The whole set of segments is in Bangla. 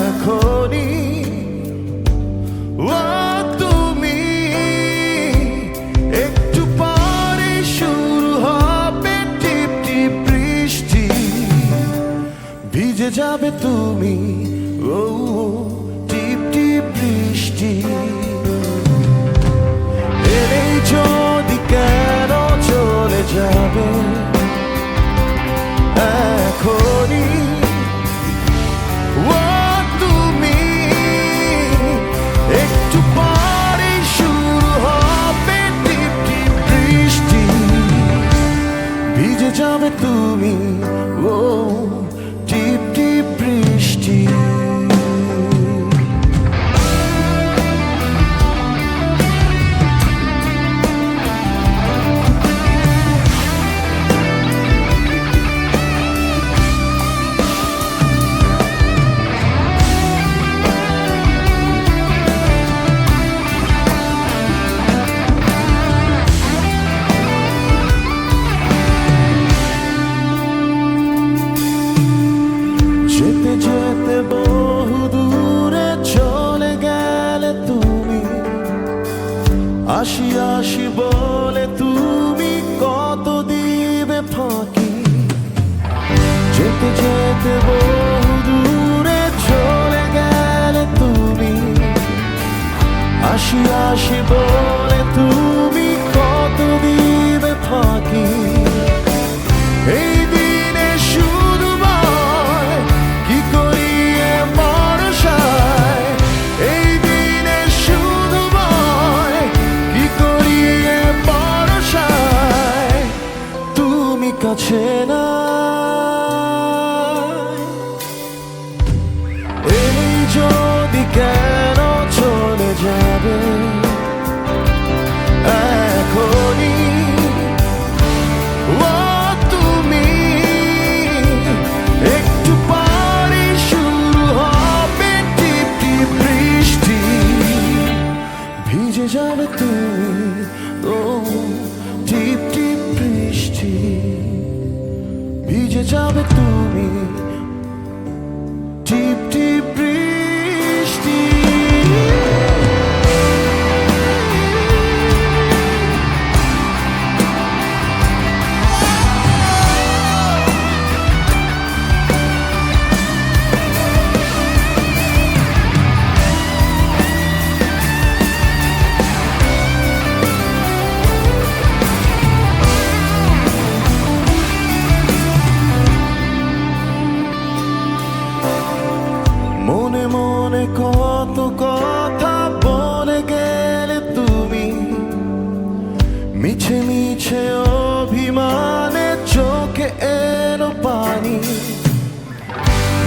এখনই। ও তুমি, একটু পরে শুরু হবে টিপ টিপ বৃষ্টি, ভিজে যাবে তুমি। ও টিপ টিপ বৃষ্টি এলেই যদি কেন চলে যাবে এখনই। ও তুমি, একটু পরে শুরু হবে টিপ টিপ বৃষ্টি, ভিজে যাবে তুমি। ও টিপ টিপ বৃষ্টি। যেতে যেতে বহু দূরে চলে গেলে তুমি, আসি আসি বলে তুমি কত দিবে ফাঁকি। যেতে যেতে বহু দূরে চলে গেলে তুমি, আসি আসি বলে তুমি কত দিবে ফাঁকি। এই দিনে শুধু বল কি করিয়ে বর্ষায়, এই দিনে শুধু বল কি করিয়ে বর্ষায়, তুমি কাছে না। এই যদি কেন চলে যাবে এখনই। ও তুমি, একটু পরে শুরু হবে টিপ টিপ বৃষ্টি, ভিজে যাবে তুমি। ও টিপ টিপ বৃষ্টি, ভিজে যাবে তুমি। টিপ টিপ বৃষ্টি। মনে মনে কত কথা বলে গেলে তুমি, মিছে মিছে অভিমানে চোখে এলো পানি।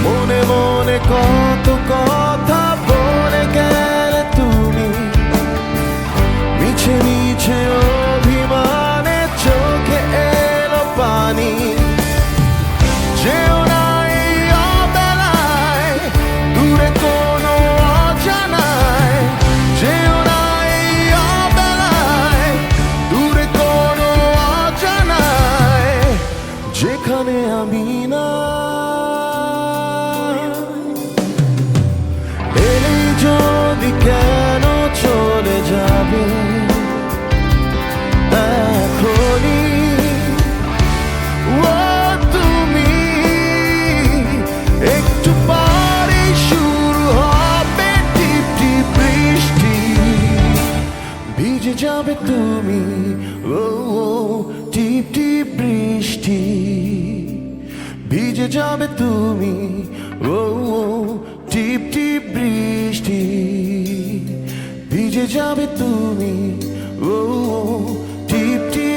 মনে মনে কত কথা বলে গেলে তুমি, মিছে মিছে অভিমানে চোখে এলো পানি। যেও না এই অবেলায় দূরে কোনো অজানায়, যেও না এই অবেলায় দূরে কোনো অজানায়, যেখানে আমি না। এলেই যদি কেন চলে যাবে এখনই। ও তুমি, একটু পরে শুরু হবে টিপ টিপ বৃষ্টি, ভিজে যাবে তুমি। ও টিপ টিপ বৃষ্টি, ভিজে যাবে তুমি। ও টিপ টিপ বৃষ্টি, ভিজে যাবে তুমি। ও টিপ টিপ